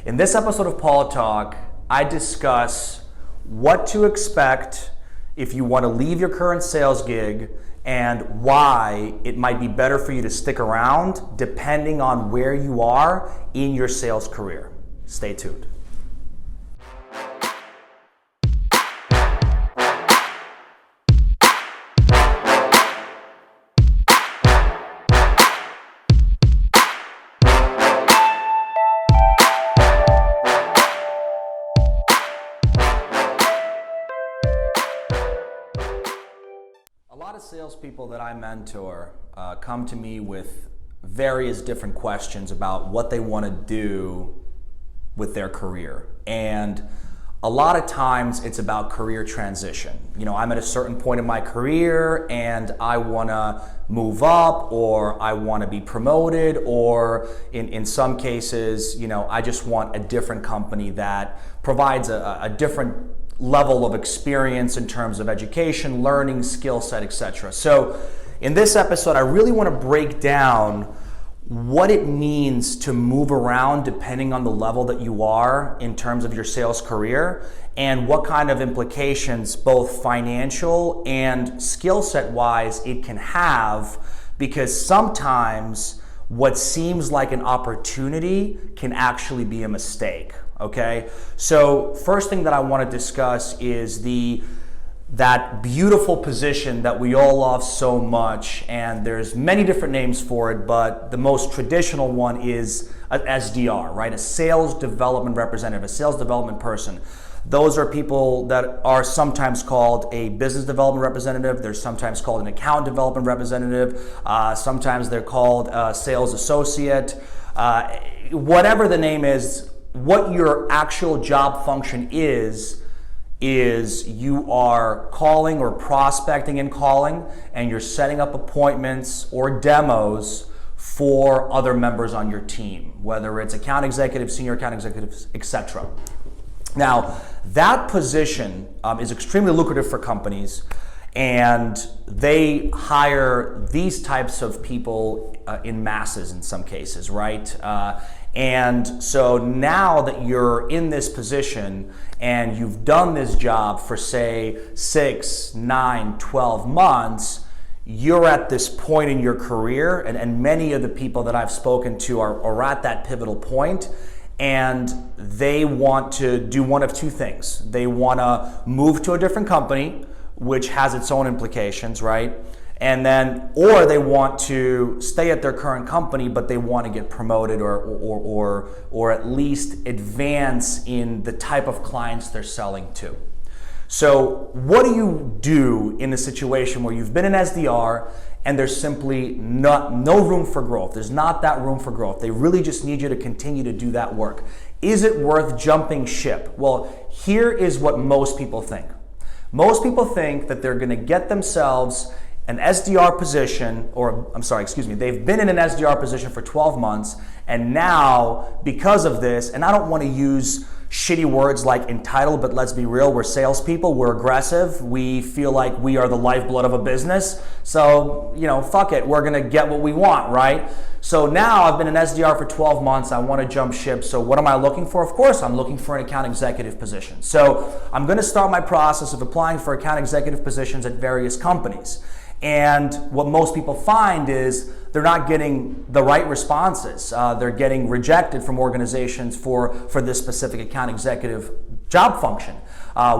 In this episode of Paul Talk, I discuss what to expect if you want to leave your current sales gig and why it might be better for you to stick around depending on where you are in your sales career. Stay tuned. A lot of salespeople that I mentor come to me with various different questions about what they want to do with their career. And a lot of times it's about career transition. You know, I'm at a certain point in my career and I want to move up, or I want to be promoted, or in some cases, you know, I just want a different company that provides a different level of experience in terms of education, learning, skill set, etc. So in this episode, I really want to break down what it means to move around depending on the level that you are in terms of your sales career, and what kind of implications, both financial and skill set wise, it can have, because sometimes what seems like an opportunity can actually be a mistake. Okay, so first thing that I want to discuss is that beautiful position that we all love so much, and there's many different names for it, but the most traditional one is an SDR, right? A sales development representative, a sales development person. Those are people that are sometimes called a business development representative. They're sometimes called an account development representative. Sometimes they're called a sales associate. Whatever the name is, what your actual job function is you are calling or prospecting and calling, and you're setting up appointments or demos for other members on your team, whether it's account executives, senior account executives, etc. Now, that position is extremely lucrative for companies, and they hire these types of people in masses in some cases, right? And so now that you're in this position and you've done this job for, say, 6, 9, 12 months, you're at this point in your career, and many of the people that I've spoken to are at that pivotal point, and they want to do one of two things. They want to move to a different company, which has its own implications, right? And then, or they want to stay at their current company, but they want to get promoted or at least advance in the type of clients they're selling to. So what do you do in a situation where you've been an SDR and there's simply no room for growth? There's not that room for growth. They really just need you to continue to do that work. Is it worth jumping ship? Well, here is what most people think. Most people think that they're going to get themselves an SDR position, they've been in an SDR position for 12 months, and now, because of this, and I don't want to use shitty words like entitled, but let's be real, we're salespeople, we're aggressive, we feel like we are the lifeblood of a business, so, you know, fuck it, we're going to get what we want, right? So now I've been an SDR for 12 months, I want to jump ship, so what am I looking for? Of course, I'm looking for an account executive position. So I'm going to start my process of applying for account executive positions at various companies. And what most people find is they're not getting the right responses. They're getting rejected from organizations for this specific account executive job function,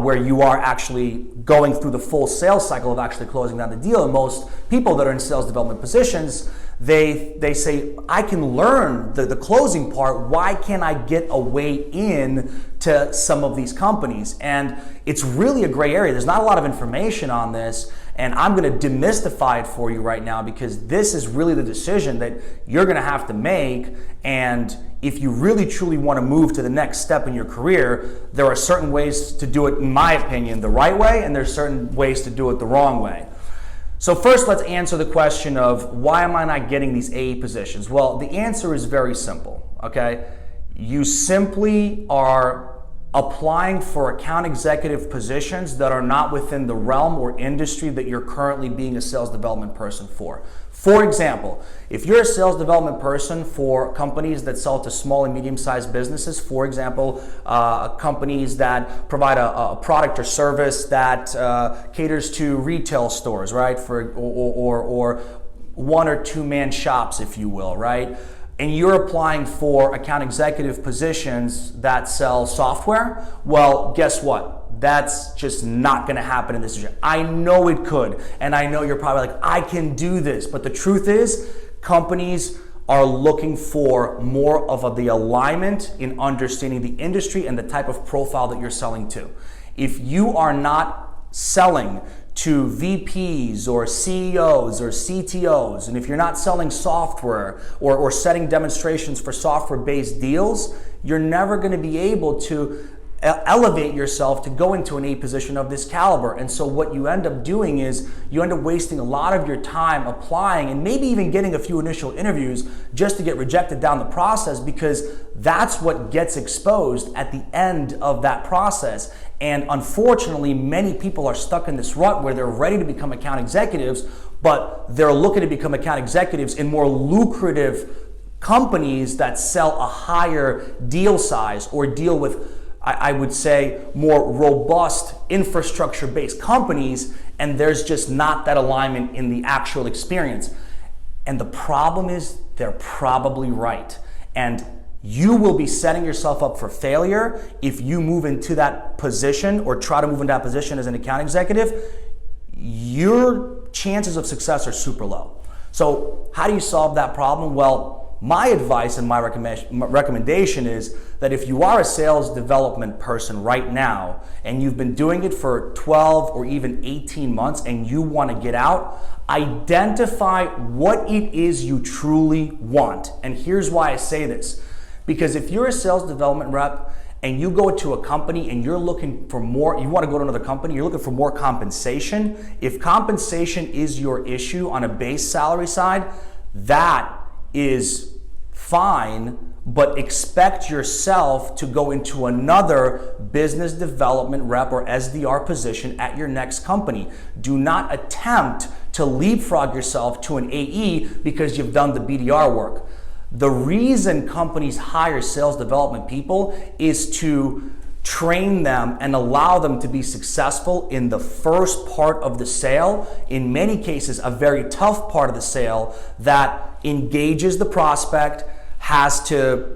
where you are actually going through the full sales cycle of actually closing down the deal. And most people that are in sales development positions, they say, I can learn the closing part. Why can't I get a way in to some of these companies? And it's really a gray area. There's not a lot of information on this. And I'm going to demystify it for you right now, because this is really the decision that you're going to have to make. And if you really truly want to move to the next step in your career, there are certain ways to do it, in my opinion, the right way, and there's certain ways to do it the wrong way. So first, let's answer the question of why am I not getting these AE positions? Well, the answer is very simple, okay? You simply are applying for account executive positions that are not within the realm or industry that you're currently being a sales development person for. For example, if you're a sales development person for companies that sell to small and medium-sized businesses, for example, companies that provide a product or service that caters to retail stores, right? Or one or two man shops, if you will, right? And you're applying for account executive positions that sell software, well, guess what? That's just not gonna happen in this industry. I know it could, and I know you're probably like, I can do this, but the truth is, companies are looking for more of the alignment in understanding the industry and the type of profile that you're selling to. If you are not selling to VPs or CEOs or CTOs, and if you're not selling software or setting demonstrations for software-based deals, you're never going to be able to elevate yourself to go into an A position of this caliber. And so what you end up doing is you end up wasting a lot of your time applying and maybe even getting a few initial interviews just to get rejected down the process, because that's what gets exposed at the end of that process. And unfortunately, many people are stuck in this rut where they're ready to become account executives, but they're looking to become account executives in more lucrative companies that sell a higher deal size or deal with, I would say, more robust infrastructure-based companies, and there's just not that alignment in the actual experience. And the problem is they're probably right. And you will be setting yourself up for failure if you move into that position or try to move into that position as an account executive. Your chances of success are super low. So how do you solve that problem? Well, my advice and my recommendation is that if you are a sales development person right now and you've been doing it for 12 or even 18 months and you want to get out, identify what it is you truly want. And here's why I say this. Because if you're a sales development rep and you go to a company and you're looking for more, you want to go to another company, you're looking for more compensation. If compensation is your issue on a base salary side, that is fine, but expect yourself to go into another business development rep or SDR position at your next company. Do not attempt to leapfrog yourself to an AE because you've done the BDR work. The reason companies hire sales development people is to train them and allow them to be successful in the first part of the sale, in many cases a very tough part of the sale that engages the prospect, has to,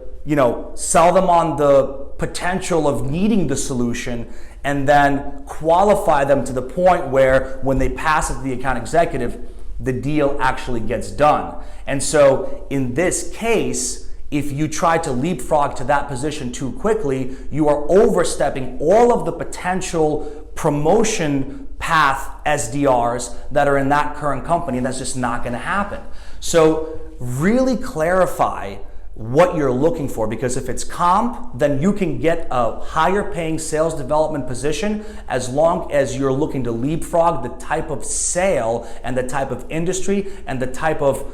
sell them on the potential of needing the solution, and then qualify them to the point where when they pass it to the account executive, the deal actually gets done. And so in this case, if you try to leapfrog to that position too quickly, you are overstepping all of the potential promotion path SDRs that are in that current company, and that's just not going to happen. So really clarify what you're looking for, because if it's comp, then you can get a higher paying sales development position as long as you're looking to leapfrog the type of sale and the type of industry and the type of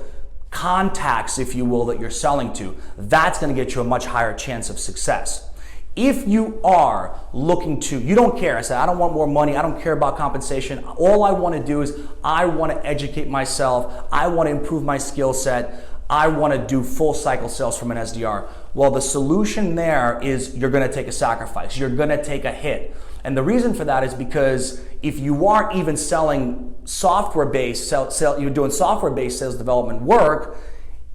contacts, if you will, that you're selling to. That's going to get you a much higher chance of success. If you are looking to, you don't care, I said, I don't want more money, I don't care about compensation, all I want to do is I want to educate myself, I want to improve my skill set, I want to do full cycle sales from an SDR. Well, the solution there is you're going to take a sacrifice. You're going to take a hit. And the reason for that is because if you are even selling software-based, you're doing software-based sales development work,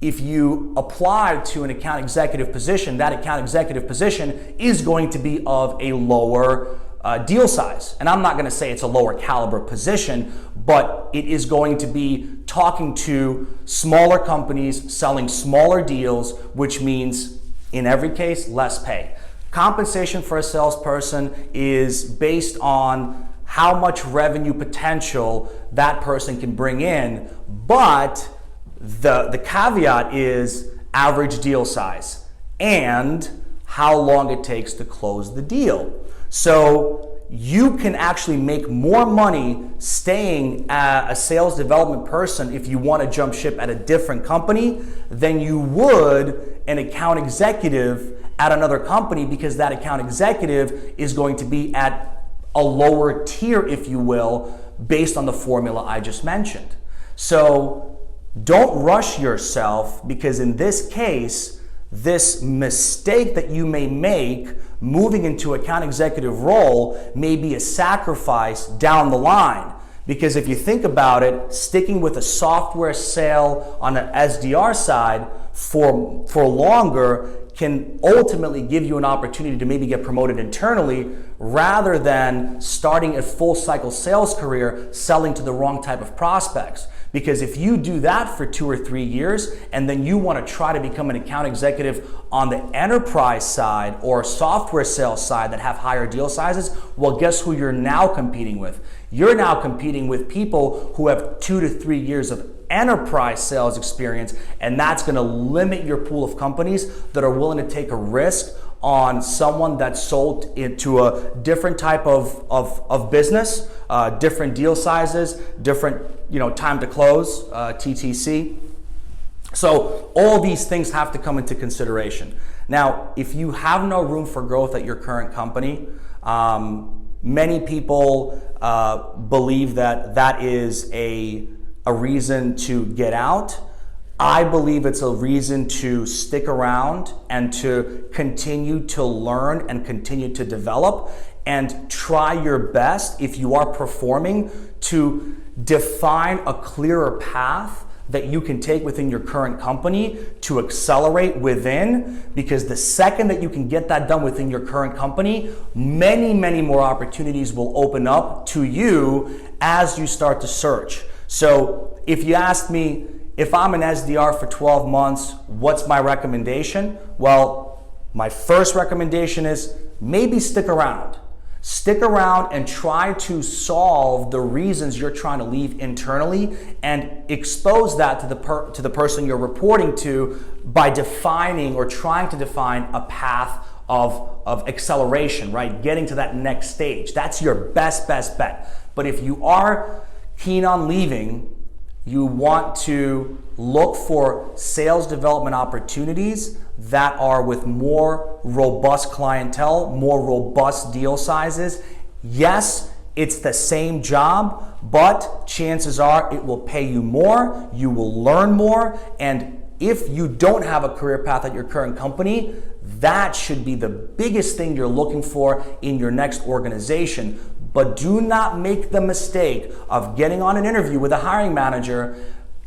if you apply to an account executive position, that account executive position is going to be of a lower deal size. And I'm not going to say it's a lower caliber position, but it is going to be talking to smaller companies, selling smaller deals, which means in every case, less pay. Compensation for a salesperson is based on how much revenue potential that person can bring in, but the caveat is average deal size and how long it takes to close the deal. So you can actually make more money staying a sales development person if you want to jump ship at a different company than you would an account executive at another company because that account executive is going to be at a lower tier, if you will, based on the formula I just mentioned. So don't rush yourself, because in this case, this mistake that you may make moving into account executive role may be a sacrifice down the line. Because if you think about it, sticking with a software sale on the SDR side for longer can ultimately give you an opportunity to maybe get promoted internally, rather than starting a full cycle sales career selling to the wrong type of prospects. Because if you do that for 2 or 3 years and then you want to try to become an account executive on the enterprise side or software sales side that have higher deal sizes, well, guess who you're now competing with? You're now competing with people who have 2 to 3 years of enterprise sales experience, and that's going to limit your pool of companies that are willing to take a risk on someone that's sold into a different type of business, different deal sizes, different time to close, TTC. So all these things have to come into consideration. Now, if you have no room for growth at your current company, many people believe that is a reason to get out. I believe it's a reason to stick around and to continue to learn and continue to develop and try your best, if you are performing, to define a clearer path that you can take within your current company to accelerate within, because the second that you can get that done within your current company, many, many more opportunities will open up to you as you start to search. So if you ask me, if I'm an SDR for 12 months, what's my recommendation? Well, my first recommendation is maybe stick around. Stick around and try to solve the reasons you're trying to leave internally, and expose that to the person you're reporting to by defining or trying to define a path of acceleration, right? Getting to that next stage. That's your best bet. But if you are keen on leaving, you want to look for sales development opportunities that are with more robust clientele, more robust deal sizes. Yes, it's the same job, but chances are it will pay you more, you will learn more, and if you don't have a career path at your current company, that should be the biggest thing you're looking for in your next organization. But do not make the mistake of getting on an interview with a hiring manager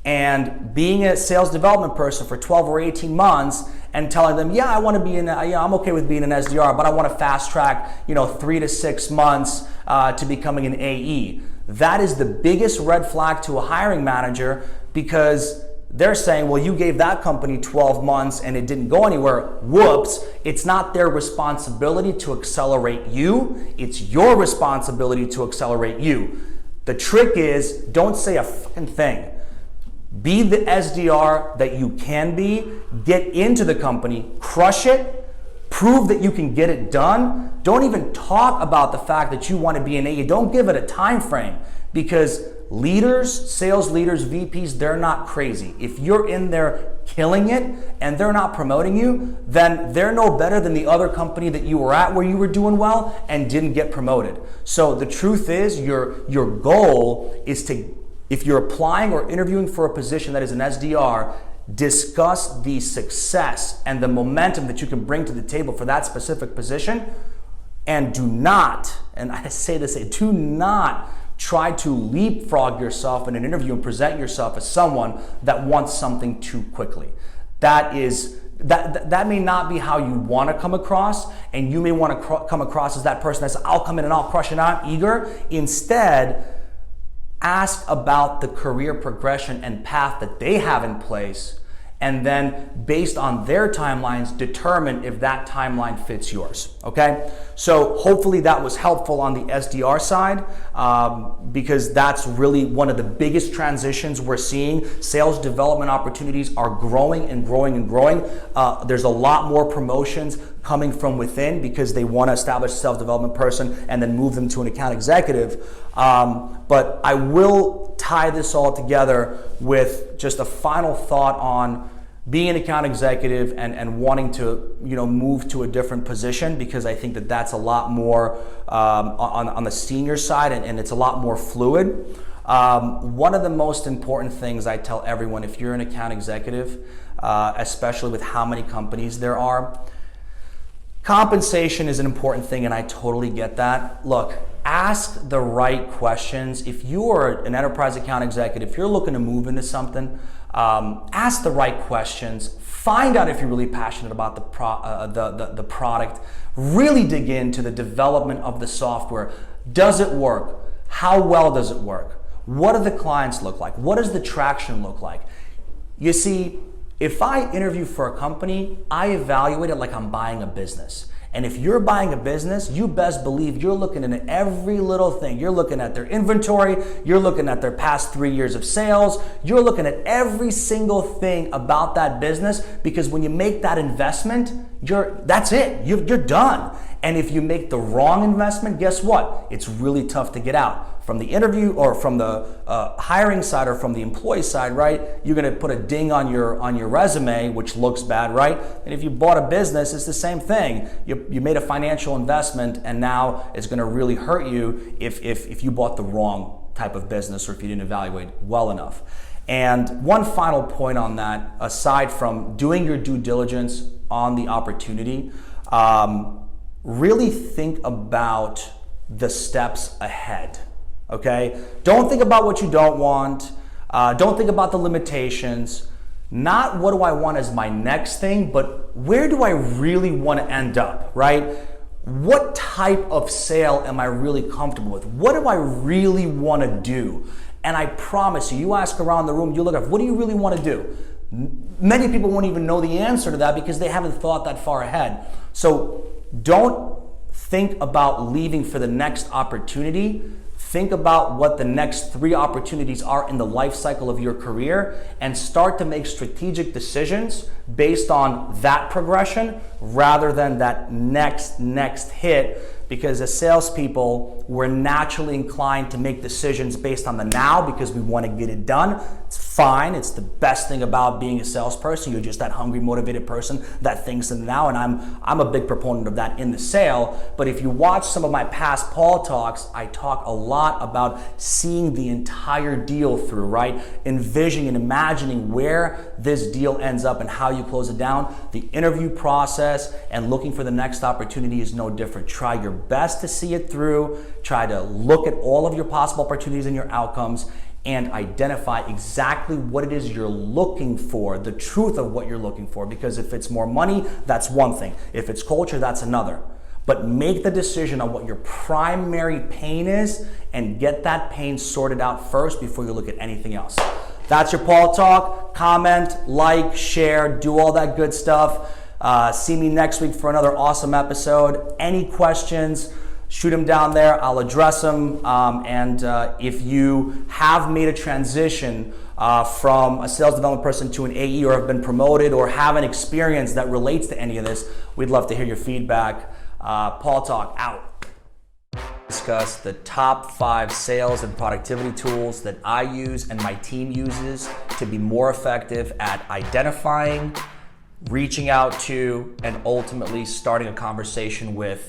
and being a sales development person for 12 or 18 months and telling them, yeah, I want to be I'm okay with being an SDR, but I want to fast track, 3 to 6 months to becoming an AE. That is the biggest red flag to a hiring manager, because they're saying, well, you gave that company 12 months and it didn't go anywhere. Whoops. It's not their responsibility to accelerate you. It's your responsibility to accelerate you. The trick is, don't say a fucking thing. Be the SDR that you can be. Get into the company, crush it, prove that you can get it done. Don't even talk about the fact that you want to be an AE. Don't give it a time frame, because leaders, sales leaders, VPs, they're not crazy. If you're in there killing it and they're not promoting you, then they're no better than the other company that you were at where you were doing well and didn't get promoted. So the truth is, your goal is to, if you're applying or interviewing for a position that is an SDR, discuss the success and the momentum that you can bring to the table for that specific position. And do not, and I say this, do not try to leapfrog yourself in an interview and present yourself as someone that wants something too quickly. That may not be how you want to come across, and you may want to come across as that person that's, I'll come in and I'll crush it, I'm eager. Instead, ask about the career progression and path that they have in place, and then based on their timelines, determine if that timeline fits yours, okay? So hopefully that was helpful on the SDR side, because that's really one of the biggest transitions we're seeing. Sales development opportunities are growing and growing and growing. There's a lot more promotions coming from within because they want to establish a sales development person and then move them to an account executive. But I will tie this all together with just a final thought on being an account executive and wanting to move to a different position, because I think that that's a lot more on the senior side, and it's a lot more fluid. One of the most important things I tell everyone, if you're an account executive, especially with how many companies there are, compensation is an important thing, and I totally get that. Look, ask the right questions. If you are an enterprise account executive, if you're looking to move into something, ask the right questions. Find out if you're really passionate about the product. Really dig into the development of the software. Does it work? How well does it work? What do the clients look like? What does the traction look like? You see, if I interview for a company, I evaluate it like I'm buying a business. And if you're buying a business, you best believe you're looking at every little thing. You're looking at their inventory, you're looking at their past 3 years of sales, you're looking at every single thing about that business, because when you make that investment, that's it. You're done. And if you make the wrong investment, guess what? It's really tough to get out. From the interview or from the hiring side or from the employee side, right? You're gonna put a ding on your resume, which looks bad, right? And if you bought a business, it's the same thing. You made a financial investment, and now it's gonna really hurt you if you bought the wrong type of business, or if you didn't evaluate well enough. And one final point on that, aside from doing your due diligence on the opportunity, really think about the steps ahead. Okay? Don't think about what you don't want. Don't think about the limitations. Not what do I want as my next thing, but where do I really want to end up, right? What type of sale am I really comfortable with? What do I really want to do? And I promise you, you ask around the room, you look at, what do you really want to do? Many people won't even know the answer to that because they haven't thought that far ahead. So don't think about leaving for the next opportunity. Think about what the next 3 opportunities are in the life cycle of your career, and start to make strategic decisions based on that progression rather than that next hit. Because as salespeople, we're naturally inclined to make decisions based on the now because we want to get it done. It's fine. It's the best thing about being a salesperson. You're just that hungry, motivated person that thinks in the now, and I'm a big proponent of that in the sale. But if you watch some of my past Paul Talks, I talk a lot about seeing the entire deal through, right? Envisioning and imagining where this deal ends up and how you close it down. The interview process and looking for the next opportunity is no different. Try your best to see it through. Try to look at all of your possible opportunities and your outcomes, and identify exactly what it is you're looking for, the truth of what you're looking for. Because if it's more money, that's one thing. If it's culture, that's another. But make the decision on what your primary pain is and get that pain sorted out first before you look at anything else. That's your Paul Talk. Comment, like, share, do all that good stuff. See me next week for another awesome episode. Any questions, shoot them down there. I'll address them. And if you have made a transition from a sales development person to an AE, or have been promoted, or have an experience that relates to any of this, we'd love to hear your feedback. Paul Talk out. Discuss the top 5 sales and productivity tools that I use and my team uses to be more effective at identifying, reaching out to, and ultimately starting a conversation with